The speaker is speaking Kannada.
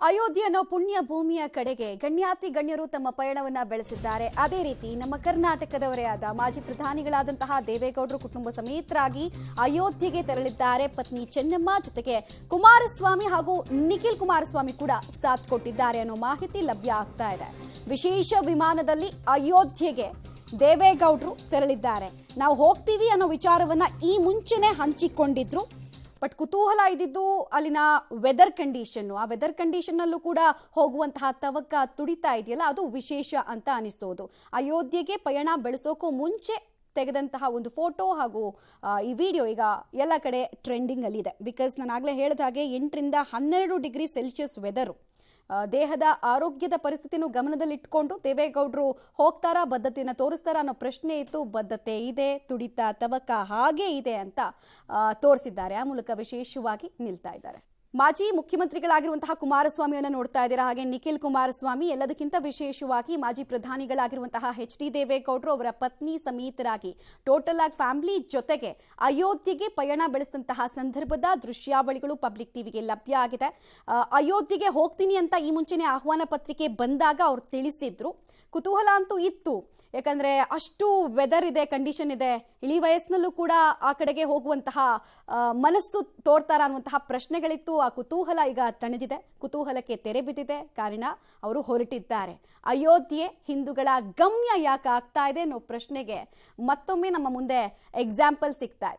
ಅಯೋಧ್ಯೆ ಅನ್ನೋ ಪುಣ್ಯ ಭೂಮಿಯ ಕಡೆಗೆ ಗಣ್ಯಾತಿ ಗಣ್ಯರು ತಮ್ಮ ಪಯಣವನ್ನ ಬೆಳೆಸಿದ್ದಾರೆ. ಅದೇ ರೀತಿ ನಮ್ಮ ಕರ್ನಾಟಕದವರೇ ಆದ ಮಾಜಿ ಪ್ರಧಾನಿಗಳಾದಂತಹ ದೇವೇಗೌಡರು ಕುಟುಂಬ ಸಮೇತರಾಗಿ ಅಯೋಧ್ಯೆಗೆ ತೆರಳಿದ್ದಾರೆ. ಪತ್ನಿ ಚೆನ್ನಮ್ಮ ಜೊತೆಗೆ ಕುಮಾರಸ್ವಾಮಿ ಹಾಗೂ ನಿಖಿಲ್ ಕುಮಾರಸ್ವಾಮಿ ಕೂಡ ಸಾಥ್ ಕೊಟ್ಟಿದ್ದಾರೆ ಅನ್ನೋ ಮಾಹಿತಿ ಲಭ್ಯ ಆಗ್ತಾ ಇದೆ. ವಿಶೇಷ ವಿಮಾನದಲ್ಲಿ ಅಯೋಧ್ಯೆಗೆ ದೇವೇಗೌಡರು ತೆರಳಿದ್ದಾರೆ. ನಾವು ಹೋಗ್ತೀವಿ ಅನ್ನೋ ವಿಚಾರವನ್ನ ಈ ಮುಂಚೆನೆ ಹಂಚಿಕೊಂಡಿದ್ರು. ಬಟ್ ಕುತೂಹಲ ಇದ್ದಿದ್ದು ಅಲ್ಲಿನ ವೆದರ್ ಕಂಡೀಷನ್. ಆ ವೆದರ್ ಕಂಡೀಷನ್ ಅಲ್ಲೂ ಕೂಡ ಹೋಗುವಂತಹ ತವಕ ತುಡಿತಾ ಇದೆಯಲ್ಲ, ಅದು ವಿಶೇಷ ಅಂತ ಅನಿಸೋದು. ಅಯೋಧ್ಯೆಗೆ ಪಯಣ ಬೆಳೆಸೋಕ್ಕೂ ಮುಂಚೆ ತೆಗೆದಂತಹ ಒಂದು ಫೋಟೋ ಹಾಗೂ ಈ ವಿಡಿಯೋ ಈಗ ಎಲ್ಲ ಕಡೆ ಟ್ರೆಂಡಿಂಗ್ ಅಲ್ಲಿ ಇದೆ. ಬಿಕಾಸ್ ನಾನು ಆಗಲೇ ಹೇಳಿದ ಹಾಗೆ 8 ರಿಂದ 12 ಡಿಗ್ರಿ ಸೆಲ್ಸಿಯಸ್ ವೆದರು. ದೇಹದ ಆರೋಗ್ಯದ ಪರಿಸ್ಥಿತಿಯನ್ನು ಗಮನದಲ್ಲಿಟ್ಕೊಂಡು ದೇವೇಗೌಡರು ಹೋಗ್ತಾರಾ, ಬದ್ಧತೆಯನ್ನು ತೋರಿಸ್ತಾರಾ ಅನ್ನೋ ಪ್ರಶ್ನೆ ಇತ್ತು. ಬದ್ಧತೆ ಇದೆ, ತುಡಿತ ತವಕ ಹಾಗೆ ಇದೆ ಅಂತ ತೋರಿಸಿದ್ದಾರೆ. ಆ ಮೂಲಕ ವಿಶೇಷವಾಗಿ ನಿಲ್ತಾ ಇದ್ದಾರೆ. ಮಾಜಿ ಮುಖ್ಯಮಂತ್ರಿಗಳಾಗಿರುವಂತಹ ಕುಮಾರಸ್ವಾಮಿಯನ್ನು ನೋಡ್ತಾ ಇದ್ದೀರಾ. ಹಾಗೆ ನಿಖಿಲ್ ಕುಮಾರಸ್ವಾಮಿ, ಎಲ್ಲದಕ್ಕಿಂತ ವಿಶೇಷವಾಗಿ ಮಾಜಿ ಪ್ರಧಾನಿಗಳಾಗಿರುವಂತಹ HD ದೇವೇಗೌಡರು ಅವರ ಪತ್ನಿ ಸಮೇತರಾಗಿ ಟೋಟಲ್ ಆಗಿ ಫ್ಯಾಮಿಲಿ ಜೊತೆಗೆ ಅಯೋಧ್ಯೆಗೆ ಪಯಣ ಬೆಳೆಸಿದಂತಹ ಸಂದರ್ಭದ ದೃಶ್ಯಾವಳಿಗಳು ಪಬ್ಲಿಕ್ ಟಿವಿಗೆ ಲಭ್ಯ ಆಗಿದೆ. ಅಯೋಧ್ಯೆಗೆ ಹೋಗ್ತೀನಿ ಅಂತ ಈ ಮುಂಚೆನೆ ಆಹ್ವಾನ ಪತ್ರಿಕೆ ಬಂದಾಗ ಅವ್ರು ತಿಳಿಸಿದ್ರು. ಕುತೂಹಲ ಅಂತೂ ಇತ್ತು, ಯಾಕಂದ್ರೆ ಅಷ್ಟು ವೆದರ್ ಇದೆ, ಕಂಡೀಷನ್ ಇದೆ. ಇಳಿ ವಯಸ್ಸಿನಲ್ಲೂ ಕೂಡ ಆ ಕಡೆಗೆ ಹೋಗುವಂತಹ ಮನಸ್ಸು ತೋರ್ತಾರ ಅನ್ನುವಂತಹ ಪ್ರಶ್ನೆಗಳಿತ್ತು. ಆ ಕುತೂಹಲ ಈಗ ತಣಿದಿದೆ, ಕುತೂಹಲಕ್ಕೆ ತೆರೆ ಬಿದ್ದಿದೆ. ಕಾರಣ ಅವರು ಹೊರಟಿದ್ದಾರೆ. ಅಯೋಧ್ಯೆ ಹಿಂದೂಗಳ ಗಮ್ಯ ಯಾಕೆ ಆಗ್ತಾ ಇದೆ ಅನ್ನೋ ಪ್ರಶ್ನೆಗೆ ಮತ್ತೊಮ್ಮೆ ನಮ್ಮ ಮುಂದೆ ಎಕ್ಸಾಂಪಲ್ ಸಿಗ್ತಾ ಇದೆ.